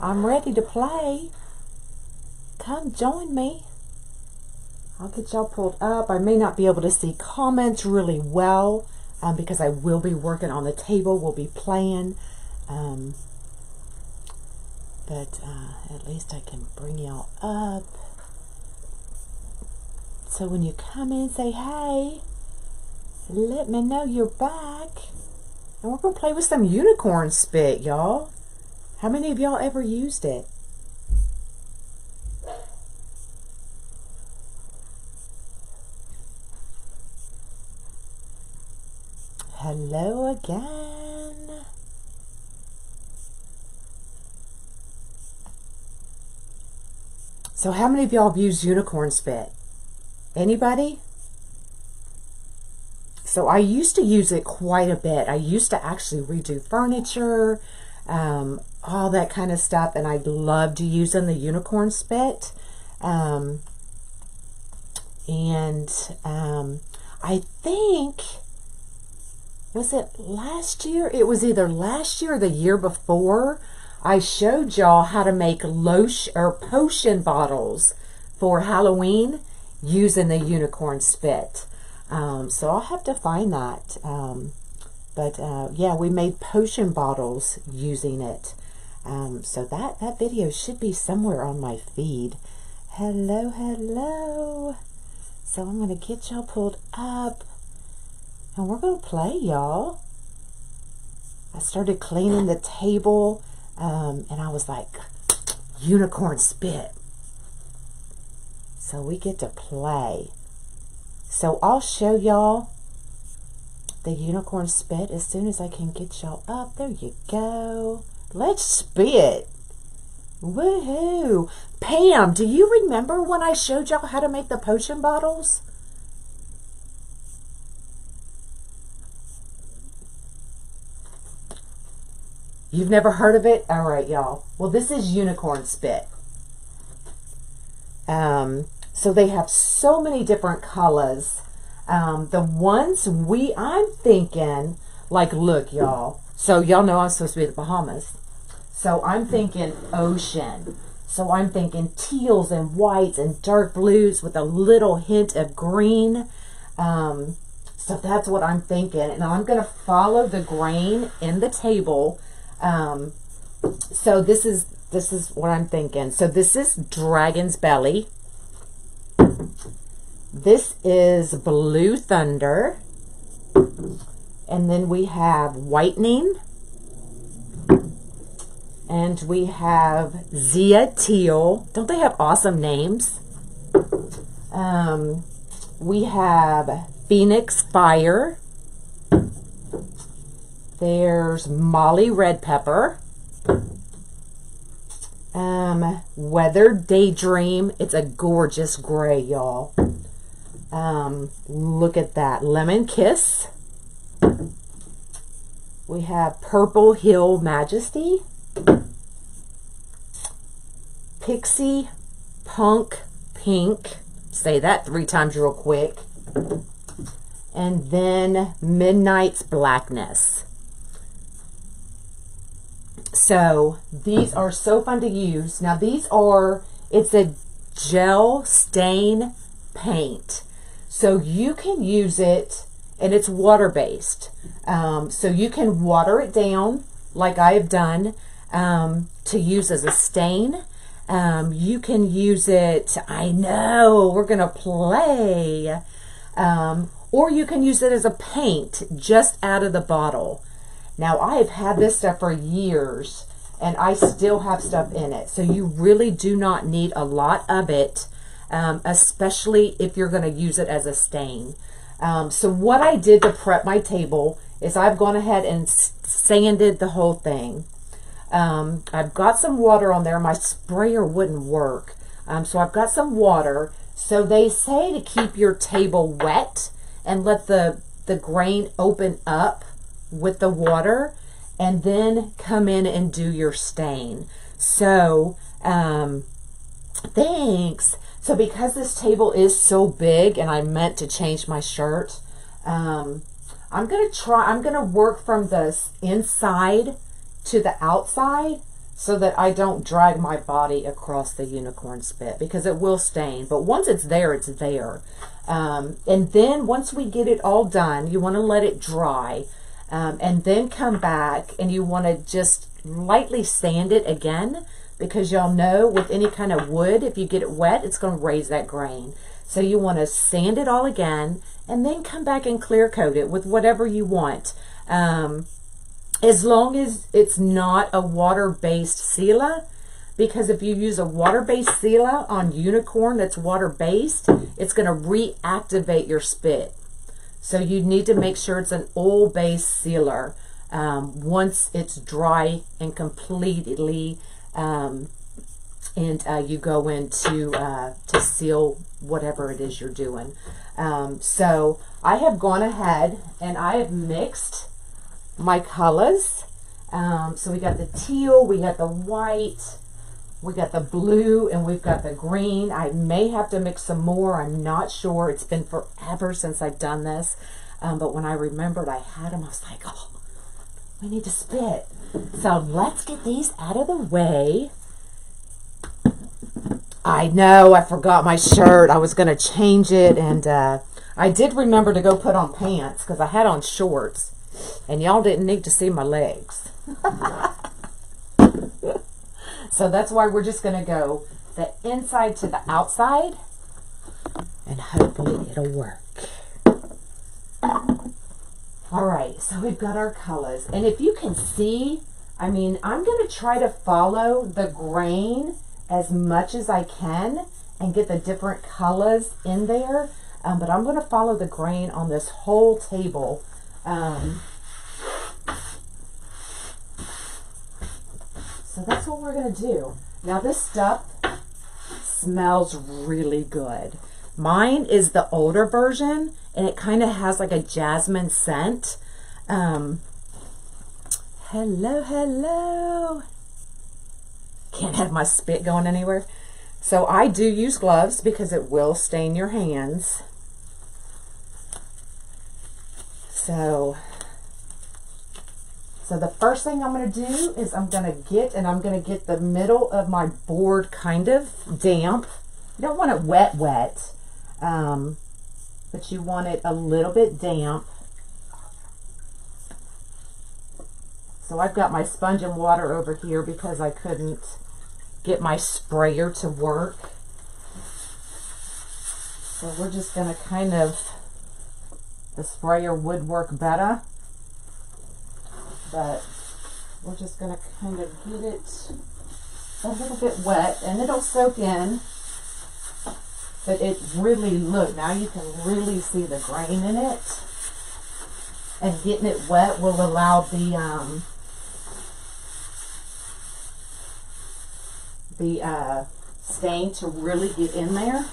I'm ready to play. Come join me. I'll get y'all pulled up. I may not be able to see comments really well because I will be working on the table. We'll be playing. But at least I can bring y'all up. So when you come in, say hey. Let me know you're back. And we're going to play with some unicorn spit, y'all. How many of y'all ever used it? Hello again. So how many of y'all have used unicorn spit? Anybody? So I used to use it quite a bit. I used to actually redo furniture, all that kind of stuff, and I loved using the unicorn spit. I think, was it last year? It was either last year or the year before. I showed y'all how to make lotion or potion bottles for Halloween using the unicorn spit. So I'll have to find that. Yeah, we made potion bottles using it. So that video should be somewhere on my feed. Hello, hello. So I'm going to get y'all pulled up. And we're going to play, y'all. I started cleaning the table. And I was like, unicorn spit. So we get to play. So I'll show y'all the unicorn spit as soon as I can get y'all up. There you go. Let's spit. Woohoo. Pam, do you remember when I showed y'all how to make the potion bottles? You've never heard of it? All right, y'all. Well, this is unicorn spit. So they have so many different colors. The ones I'm thinking, like, look, y'all. So y'all know I'm supposed to be at the Bahamas. So I'm thinking ocean. So I'm thinking teals and whites and dark blues with a little hint of green. So that's what I'm thinking. And I'm going to follow the grain in the table. So this is what I'm thinking. So this is Dragon's Belly. This is Blue Thunder. And then we have Whitening. And we have Zia Teal. Don't they have awesome names? We have Phoenix Fire. There's Molly Red Pepper. Weather Daydream. It's a gorgeous gray, y'all. Look at that. Lemon Kiss. We have Purple Hill Majesty. Pixie Punk Pink. Say that 3 times real quick. And then Midnight's Blackness. So these are so fun to use. Now it's a gel stain paint. So you can use it, and it's water-based. So you can water it down like I have done to use as a stain. You can use it, I know, we're going to play. Or you can use it as a paint just out of the bottle. Now, I have had this stuff for years, and I still have stuff in it. So you really do not need a lot of it, especially if you're going to use it as a stain. So what I did to prep my table is I've gone ahead and sanded the whole thing. I've got some water on there. My sprayer wouldn't work. So I've got some water. So they say to keep your table wet and let the grain open up with the water, and then come in and do your stain. So thanks. So because this table is so big, and I meant to change my shirt, I'm gonna work from the inside to the outside. so that I don't drag my body across the unicorn spit, because it will stain. But once it's there, it's there. And then once we get it all done, you want to let it dry, and then come back and you want to just lightly sand it again, because y'all know with any kind of wood, if you get it wet, it's going to raise that grain. So you want to sand it all again and then come back and clear coat it with whatever you want. As long as it's not a water-based sealer, because if you use a water-based sealer on unicorn that's water-based, it's going to reactivate your spit. So you need to make sure it's an oil-based sealer once it's dry and completely, and you go into to seal whatever it is you're doing. So I have gone ahead and I have mixed my colors. So we got the teal, we got the white, we got the blue, and we've got the green. I may have to mix some more. I'm not sure. It's been forever since I've done this. But when I remembered I had them, I was like, oh, we need to spit. So let's get these out of the way. I know, I forgot my shirt. I was going to change it, and I did remember to go put on pants because I had on shorts. And y'all didn't need to see my legs. So that's why we're just going to go the inside to the outside. And hopefully it'll work. Alright, so we've got our colors. And if you can see, I mean, I'm going to try to follow the grain as much as I can and get the different colors in there. But I'm going to follow the grain on this whole table. So that's what we're going to do. Now this stuff smells really good. Mine is the older version, and it kind of has like a jasmine scent. Hello, hello. Can't have my spit going anywhere. So I do use gloves because it will stain your hands. So the first thing I'm going to do is I'm going to get the middle of my board kind of damp. You don't want it wet, but you want it a little bit damp. So I've got my sponge and water over here because I couldn't get my sprayer to work. So we're just going to kind of, the sprayer would work better, but we're just going to kind of get it a little bit wet, and it'll soak in. But it really, look, now you can really see the grain in it. And getting it wet will allow the stain to really get in there.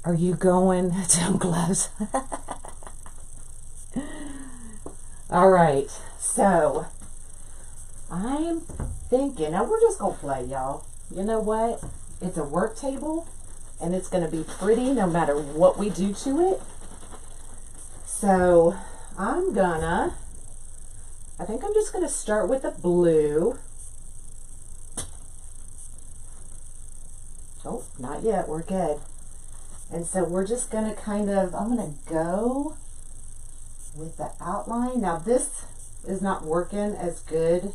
Are you going to gloves? All right, so I'm thinking, now we're just gonna play, y'all. You know what? It's a work table, and it's gonna be pretty no matter what we do to it. So I think I'm just gonna start with the blue. Oh, not yet, we're good. And so we're just going to kind of, I'm going to go with the outline. Now this is not working as good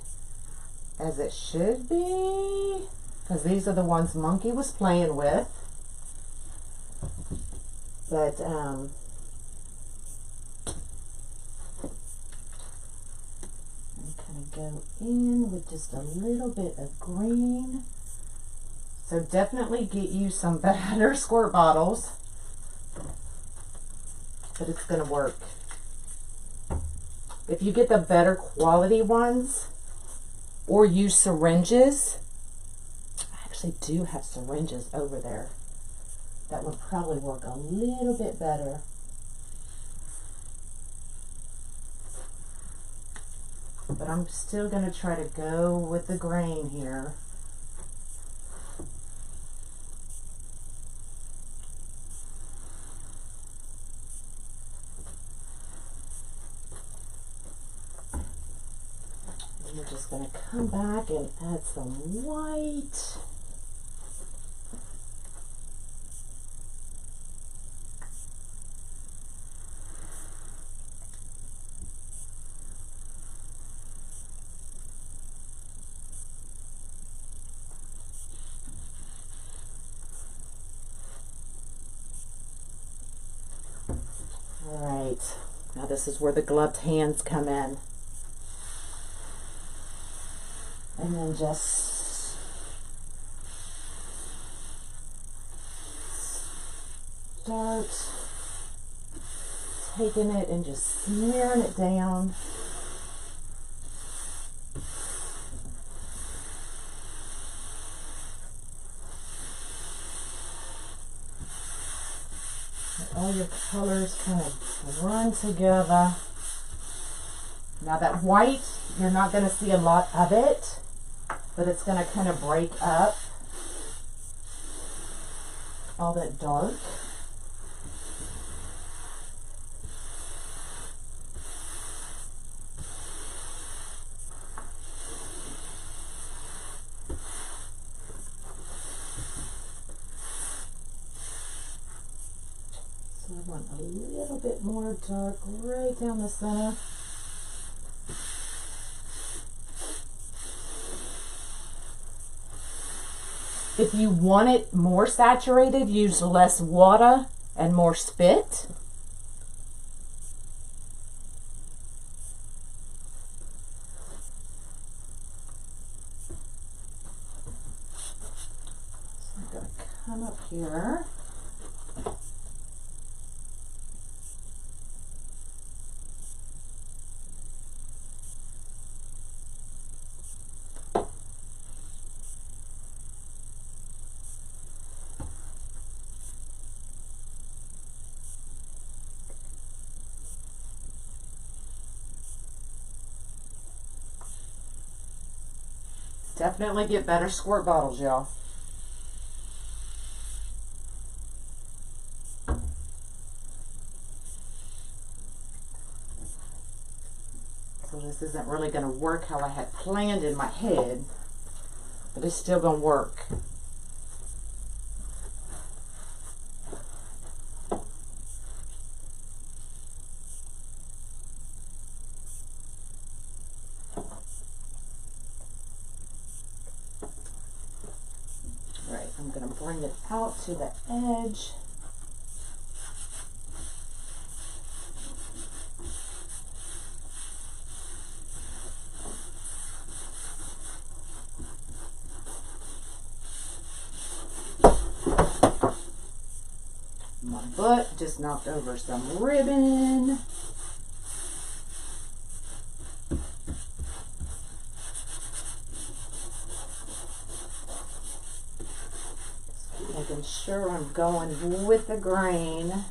as it should be, because these are the ones Monkey was playing with. But I'm going to go in with just a little bit of green. So definitely get you some better squirt bottles, but it's going to work. If you get the better quality ones or use syringes, I actually do have syringes over there. That would probably work a little bit better. But I'm still going to try to go with the grain here. I'm just going to come back and add some white. All right, now this is where the gloved hands come in. And then just start taking it and just smearing it down. Let all your colors kind of run together. Now that white, you're not going to see a lot of it, but it's going to kind of break up all that dark. So I want a little bit more dark right down the center. If you want it more saturated, use less water and more spit. So I'm going to come up here. Definitely get better squirt bottles, y'all. So this isn't really going to work how I had planned in my head, but it's still going to work. I'm going to bring it out to the edge. My butt just knocked over some ribbon. Making sure I'm going with the grain.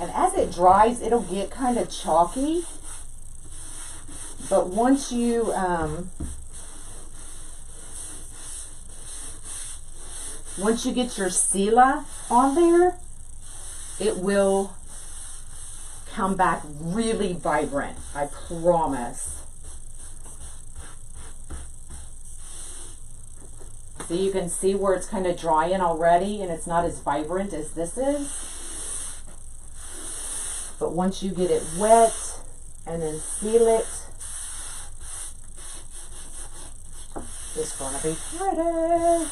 And as it dries, it'll get kind of chalky. But once you get your Stila on there, it will come back really vibrant, I promise. So you can see where it's kind of drying already and it's not as vibrant as this is. But once you get it wet and then seal it, it's going to be pretty.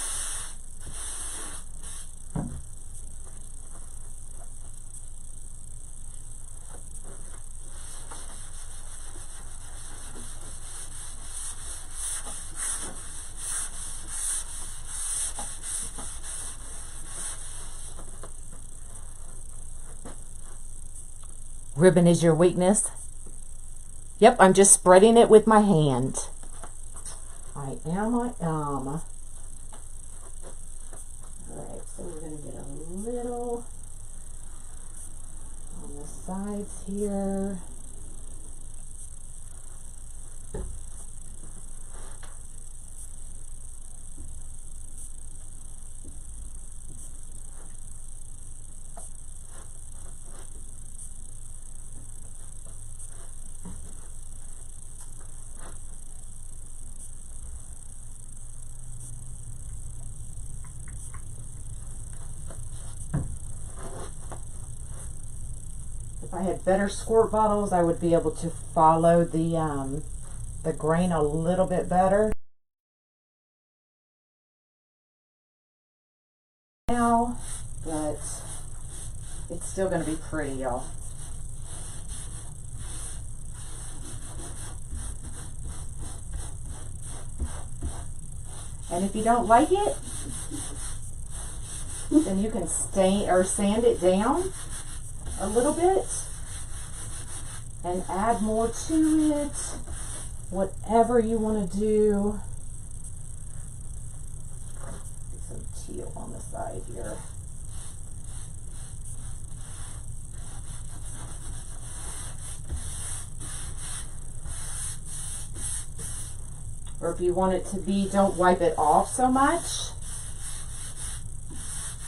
Ribbon is your weakness? Yep, I'm just spreading it with my hand. I am. sides here. If I had better squirt bottles, I would be able to follow the grain a little bit better. Now, but it's still going to be pretty, y'all. And if you don't like it, then you can stain or sand it down a little bit and add more to it, whatever you want to do. Some teal on the side here. Or if you want it to be, don't wipe it off so much.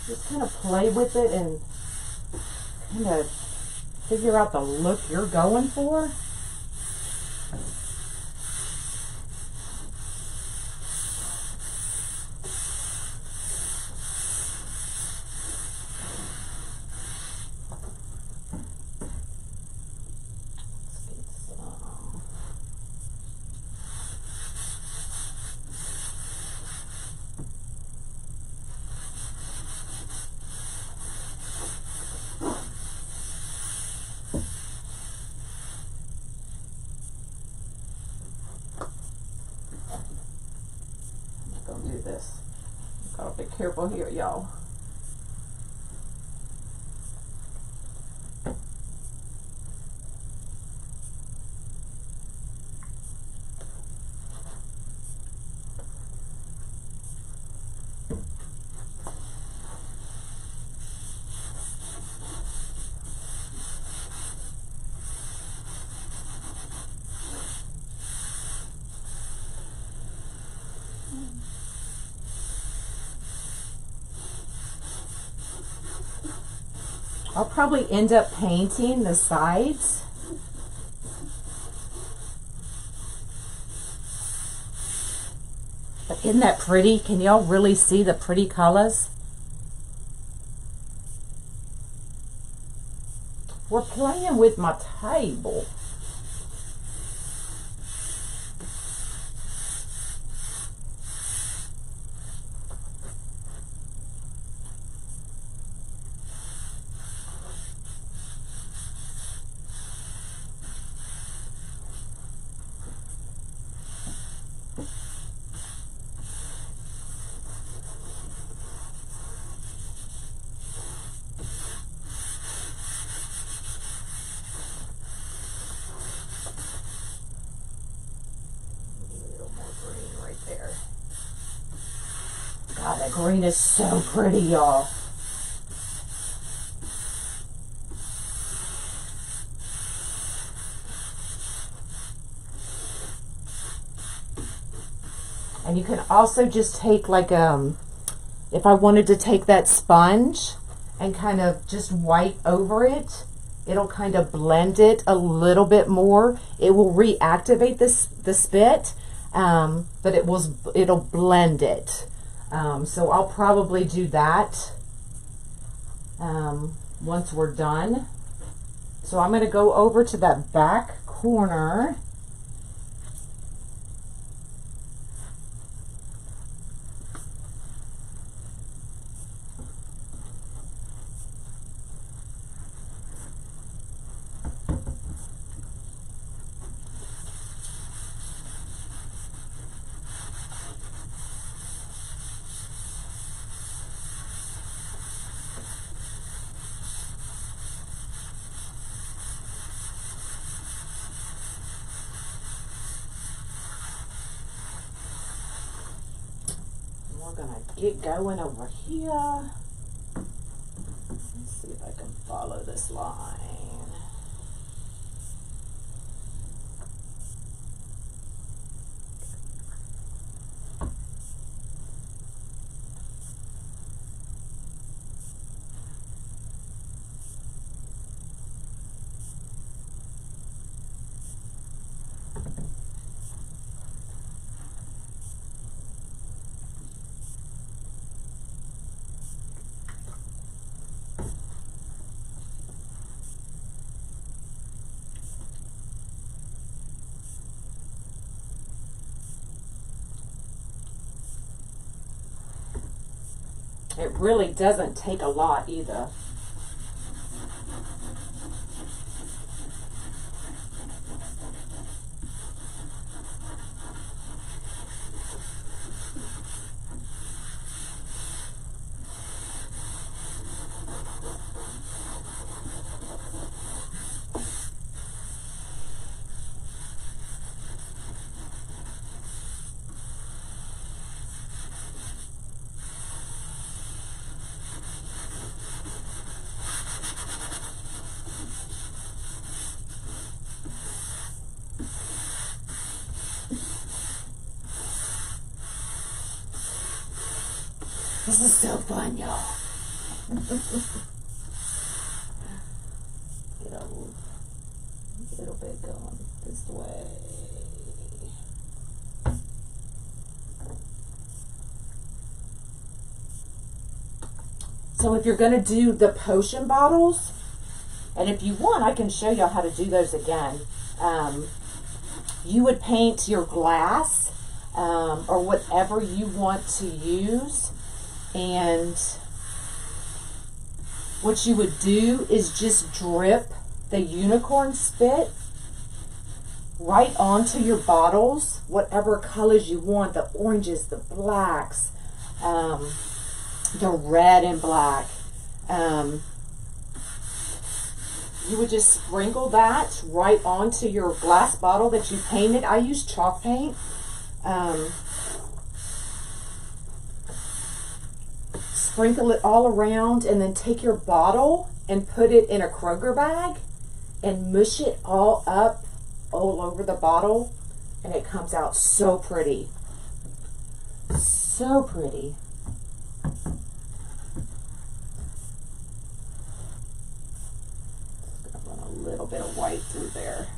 Just kind of play with it and kind of figure out the look you're going for. Do this. Gotta be careful here, y'all. I'll probably end up painting the sides. But isn't that pretty? Can y'all really see the pretty colors? We're playing with my table. God, that green is so pretty, y'all. And you can also just take like, if I wanted to take that sponge and kind of just wipe over it, it'll kind of blend it a little bit more. It will reactivate the spit, but it'll blend it. So I'll probably do that once we're done. So I'm going to go over to that back corner. Get going over here. Let's see if I can follow this line. It really doesn't take a lot either. This is so fun, y'all. Get a little bit going this way. So if you're going to do the potion bottles, and if you want, I can show y'all how to do those again. You would paint your glass or whatever you want to use. And what you would do is just drip the unicorn spit right onto your bottles, whatever colors you want, the oranges, the blacks, the red and black. You would just sprinkle that right onto your glass bottle that you painted. I use chalk paint. Sprinkle it all around, and then take your bottle and put it in a Kroger bag and mush it all up all over the bottle, and it comes out so pretty. So pretty. Just gonna run a little bit of white through there.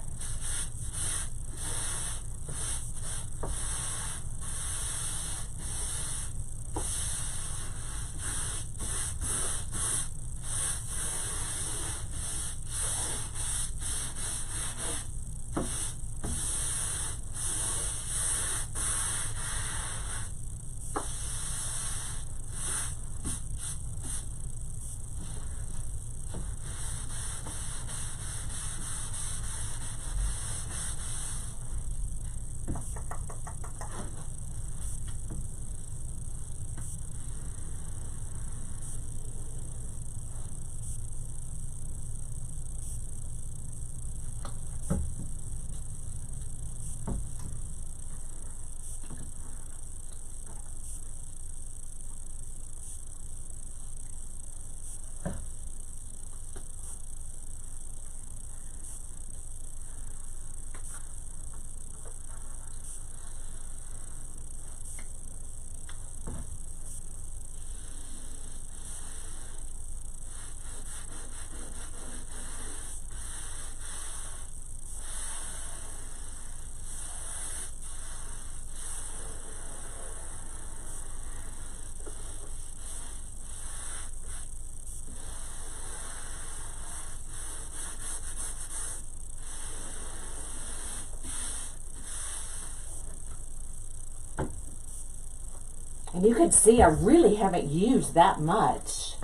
And you can see I really haven't used that much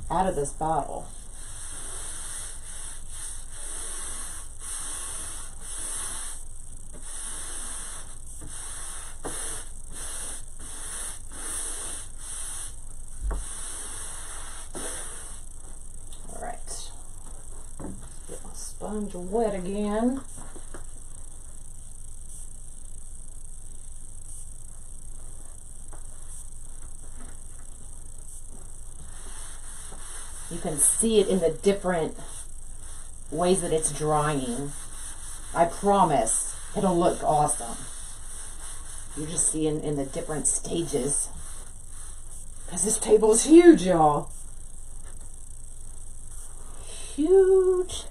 out of this bottle. All right, get my sponge wet again. You can see it in the different ways that it's drying. I promise it'll look awesome. You're just seeing in the different stages. Because this table is huge, y'all. Huge.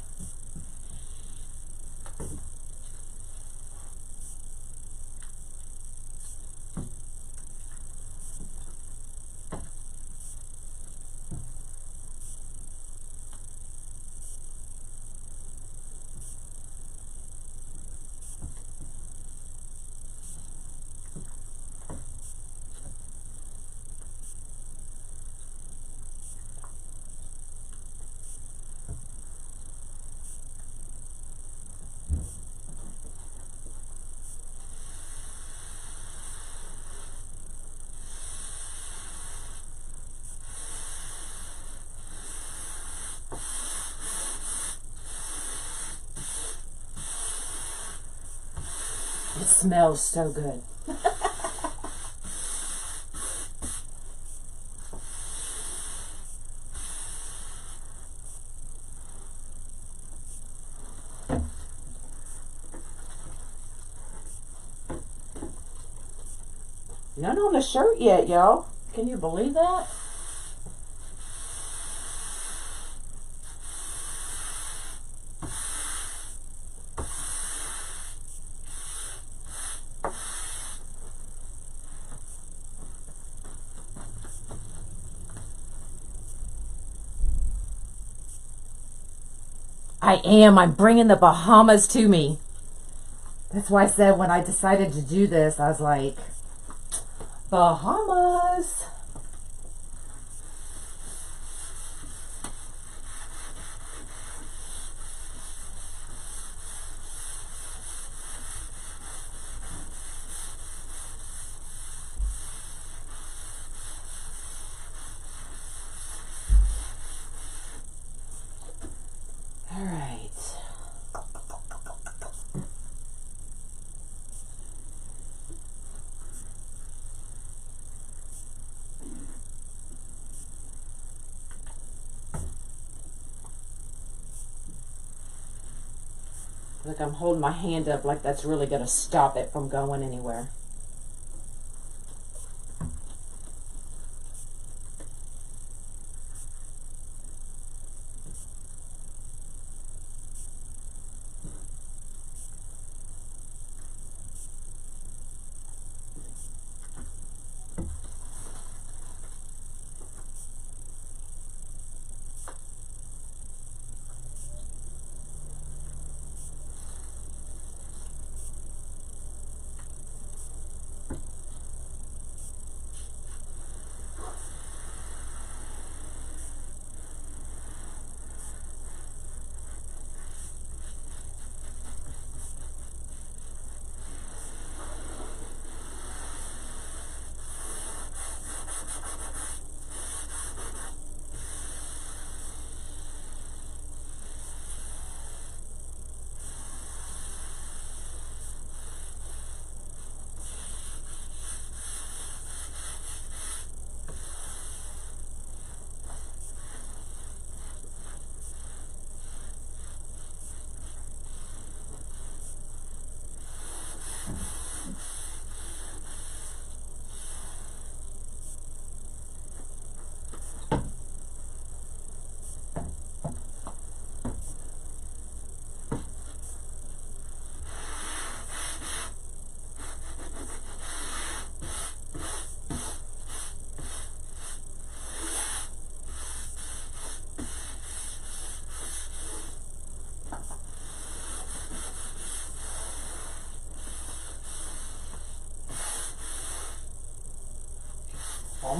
It smells so good. None on the shirt yet, y'all. Can you believe that? I am. I'm bringing the Bahamas to me. That's why I said when I decided to do this, I was like, Bahamas. All right. Like I'm holding my hand up like that's really going to stop it from going anywhere.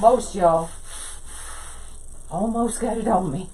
Almost, y'all. Almost got it on me.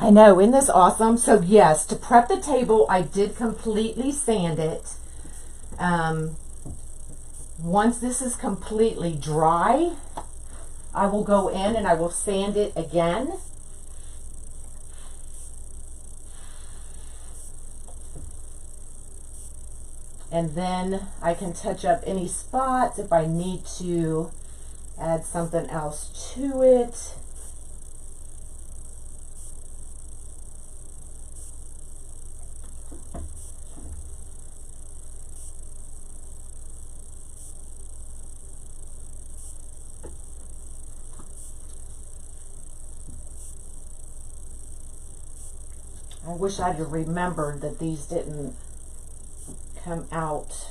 I know, isn't this awesome? So yes, to prep the table, I did completely sand it. Once this is completely dry, I will go in and I will sand it again. And then I can touch up any spots if I need to add something else to it. I wish I'd remembered that these didn't come out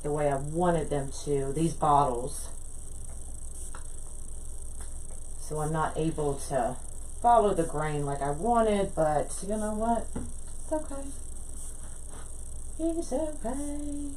the way I wanted them to, these bottles. So I'm not able to follow the grain like I wanted, but you know what? It's okay. It's okay.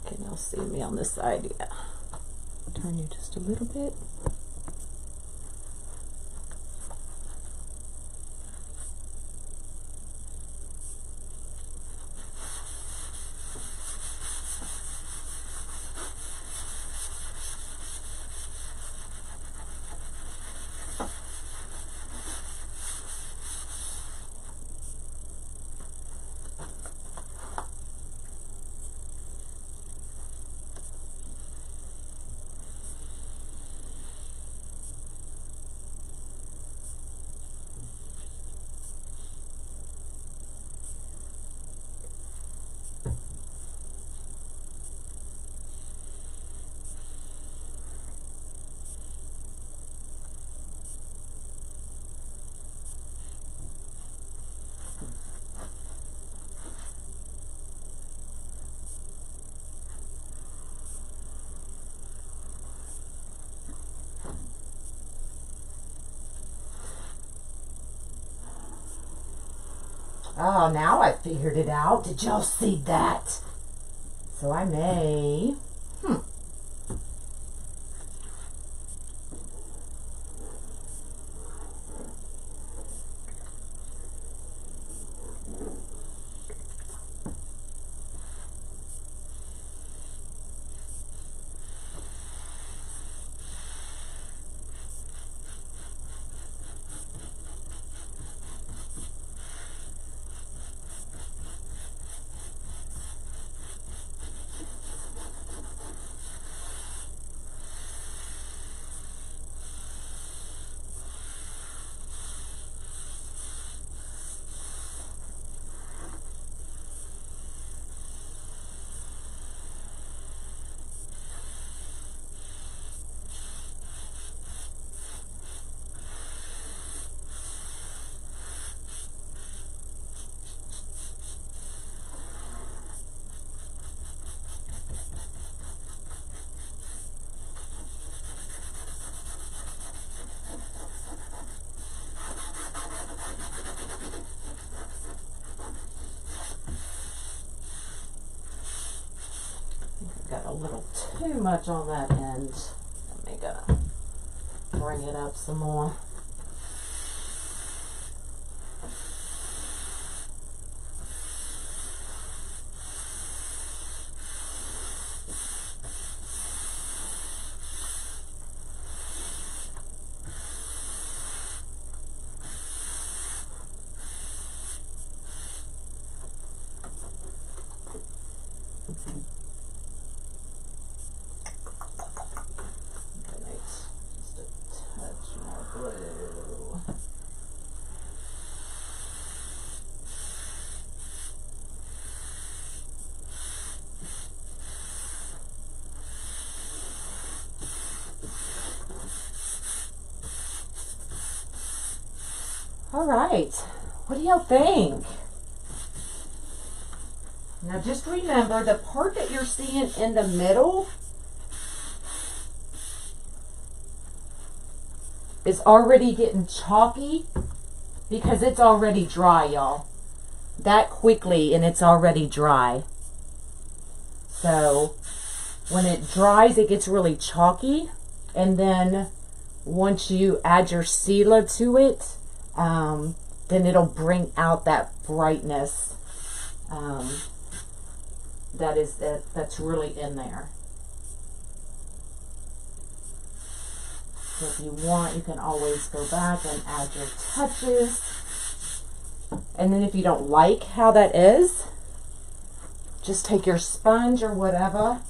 Okay, now see me on this side, yeah. Turn you just a little bit. Oh, now I figured it out. Did y'all see that? So I may... Got a little too much on that end. Let me go bring it up some more. All right, what do y'all think? Now just remember, the part that you're seeing in the middle is already getting chalky because it's already dry, y'all. That quickly, and it's already dry. So when it dries, it gets really chalky, and then once you add your sealer to it, then it'll bring out that brightness that's really in there. So if you want, you can always go back and add your touches. And then if you don't like how that is, just take your sponge or whatever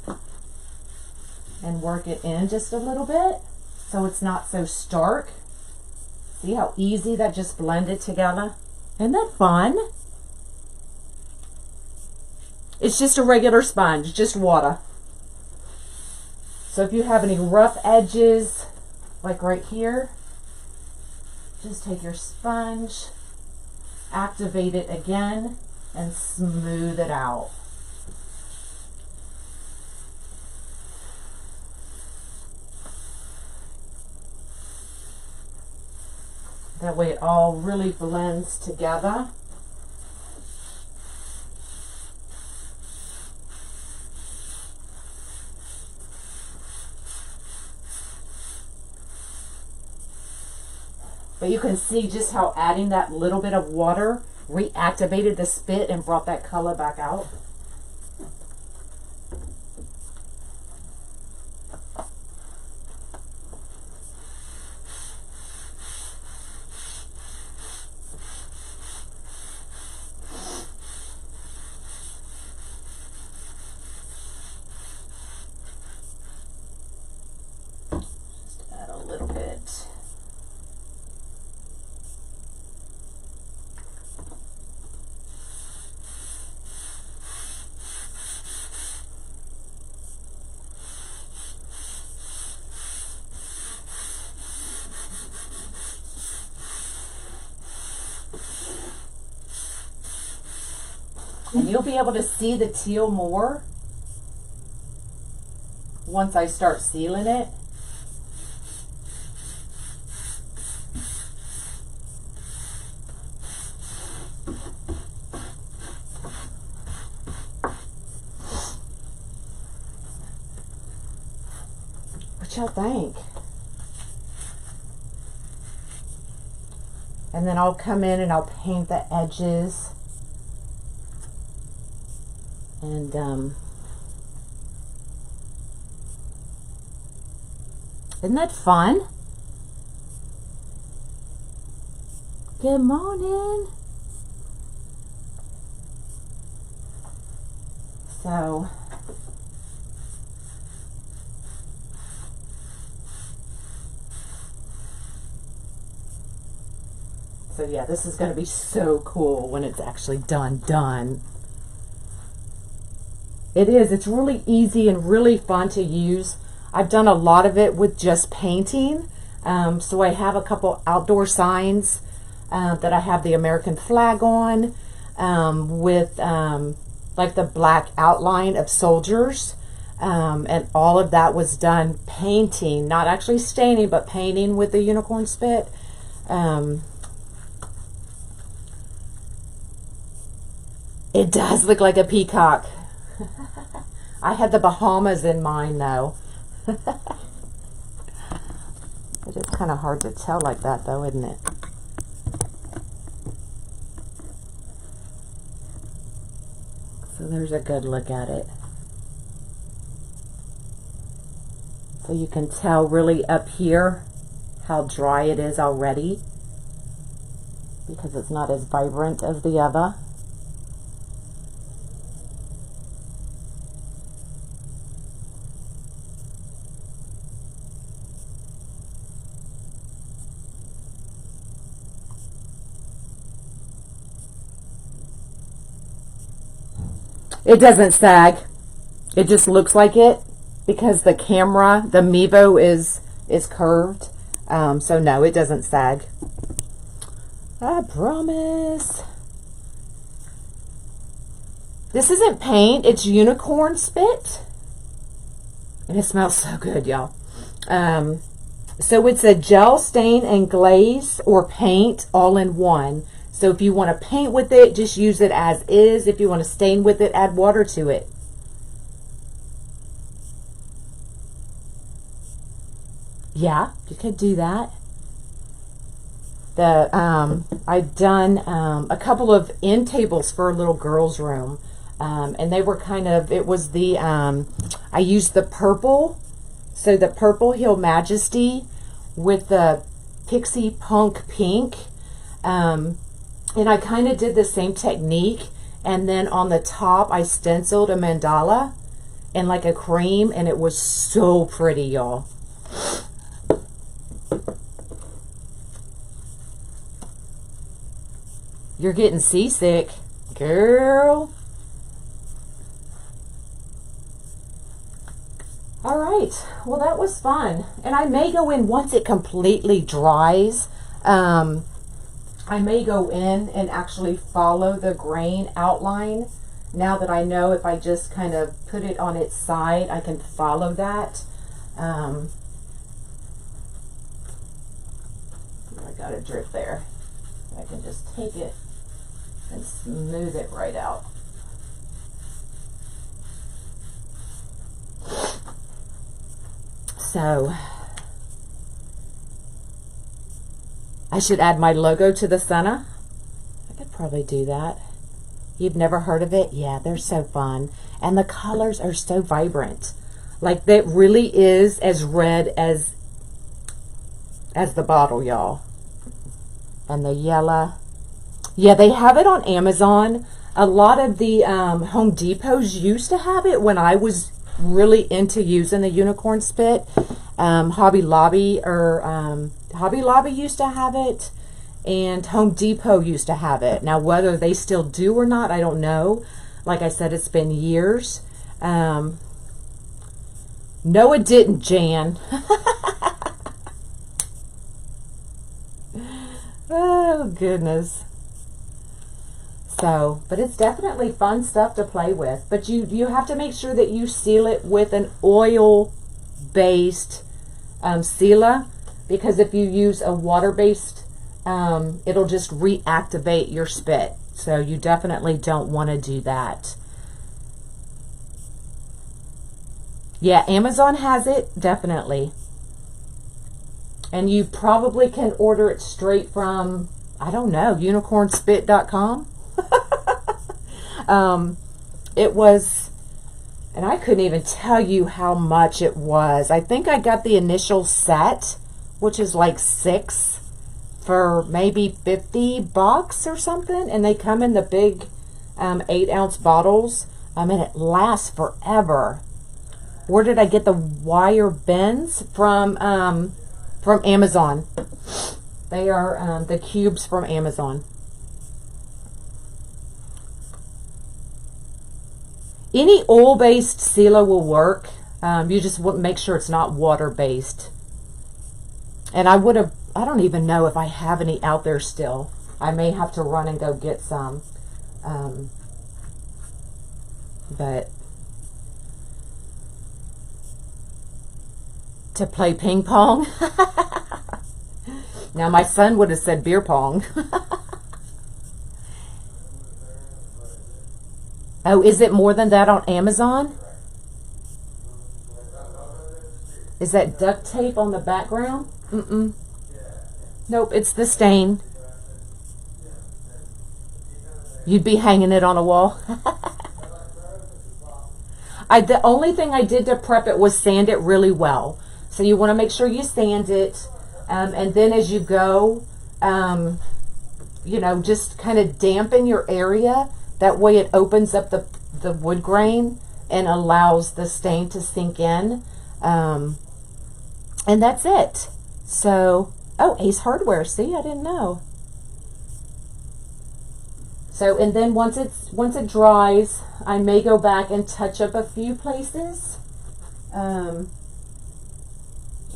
and work it in just a little bit so it's not so stark. See how easy that just blended together? Isn't that fun? It's just a regular sponge, just water. So if you have any rough edges, like right here, just take your sponge, activate it again, and smooth it out. That way it all really blends together. But you can see just how adding that little bit of water reactivated the spit and brought that color back out. Just add a little bit. And you'll be able to see the teal more once I start sealing it. What y'all think? And then I'll come in and I'll paint the edges. And isn't that fun? Good morning. So yeah, this is going to be so cool when it's actually done. It is. It's really easy and really fun to use. I've done a lot of it with just painting. So I have a couple outdoor signs that I have the American flag on with like the black outline of soldiers. And all of that was done painting, not actually staining, but painting with the unicorn spit. It does look like a peacock. I had the Bahamas in mind though. It is kind of hard to tell like that though, isn't it? So there's a good look at it. So you can tell really up here how dry it is already because it's not as vibrant as the other. It doesn't sag. It just looks like it because the camera, the Mevo is curved. So no, it doesn't sag. I promise. This isn't paint, it's unicorn spit. And it smells so good, y'all. So it's a gel stain and glaze or paint all in one. So if you want to paint with it, just use it as is. If you want to stain with it, add water to it. Yeah, you could do that. I've done a couple of end tables for a little girl's room. And they were kind of, it was the, I used the purple. So the purple Heal Majesty with the Pixie Punk Pink. And I kind of did the same technique. And then on the top, I stenciled a mandala in like a cream. And it was so pretty, y'all. You're getting seasick, girl. All right, well, that was fun. And I may go in once it completely dries. I may go in and actually follow the grain outline. Now that I know if I just kind of put it on its side, I can follow that. I got a drip there. I can just take it and smooth it right out. So I should add my logo to the center. I could probably do that. You've never heard of it? Yeah, they're so fun. And the colors are so vibrant. Like, that really is as red as the bottle, y'all. And the yellow. Yeah, they have it on Amazon. A lot of the Home Depots used to have it when I was really into using the unicorn spit. Hobby Lobby used to have it, and Home Depot used to have it. Now, whether they still do or not, I don't know. Like I said, it's been years. No, it didn't, Jan. Oh, goodness. So, but it's definitely fun stuff to play with. But you have to make sure that you seal it with an oil-based sealer, because if you use a water-based, it'll just reactivate your spit. So you definitely don't want to do that. Yeah, Amazon has it, definitely. And you probably can order it straight from, I don't know, unicornspit.com. It was, and I couldn't even tell you how much it was. I think I got the initial set, which is like 6 for maybe $50 or something. And they come in the big 8-ounce bottles. And it lasts forever. Where did I get the wire bends? From Amazon. They are the cubes from Amazon. Any oil-based sealer will work. You just want to make sure it's not water-based. And I don't even know if I have any out there still. I may have to run and go get some. But to play ping pong. Now, my son would have said beer pong. Oh, is it more than that on Amazon? Is that duct tape on the background? Mm-mm. Nope, it's the stain. You'd be hanging it on a wall. The only thing I did to prep it was sand it really well. So you want to make sure you sand it. And then as you go, just kind of dampen your area. That way it opens up the wood grain and allows the stain to sink in. And that's it. So, oh, Ace Hardware. See, I didn't know. So, and then once it dries, I may go back and touch up a few places. And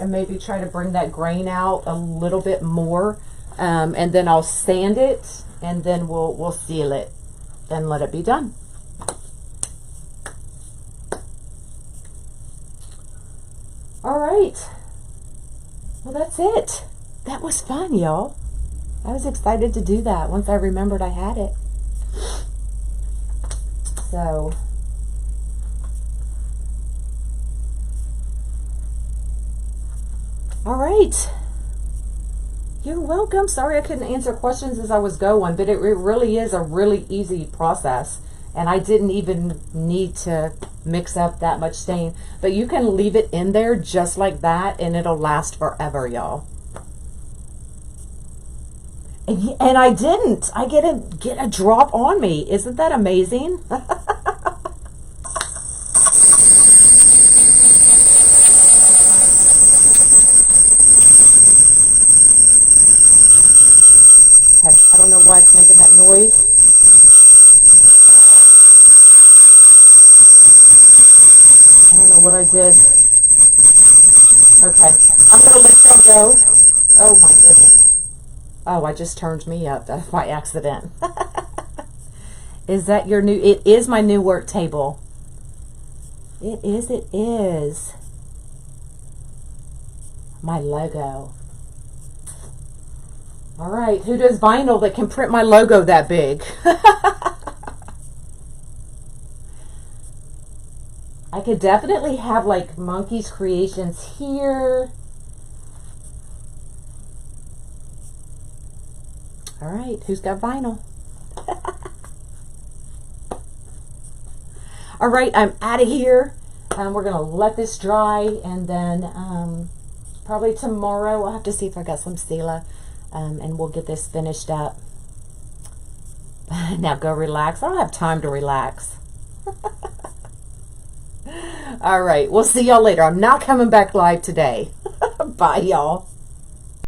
maybe try to bring that grain out a little bit more. And then I'll sand it, and then we'll seal it and let it be done. All right. Well, that's it. That was fun, y'all. I was excited to do that once I remembered I had it. So, all right. You're welcome. Sorry I couldn't answer questions as I was going, but it really is a really easy process. And I didn't even need to mix up that much stain. But you can leave it in there just like that, and it'll last forever, y'all. And I didn't. I get a drop on me. Isn't that amazing? Okay, I don't know why it's making that noise. I don't know what I did. Okay, I'm gonna let y'all go. Oh my goodness. Oh, I just turned me up by accident. Is that your new, it is my new work table. It is. My logo. All right, who does vinyl that can print my logo that big? I could definitely have like Monkey's Creations here. All right, who's got vinyl? All right, I'm out of here. We're going to let this dry, and then probably tomorrow I'll have to see if I got some Stila, and we'll get this finished up. Now go relax. I don't have time to relax. All right, we'll see y'all later. I'm not coming back live today. Bye, y'all.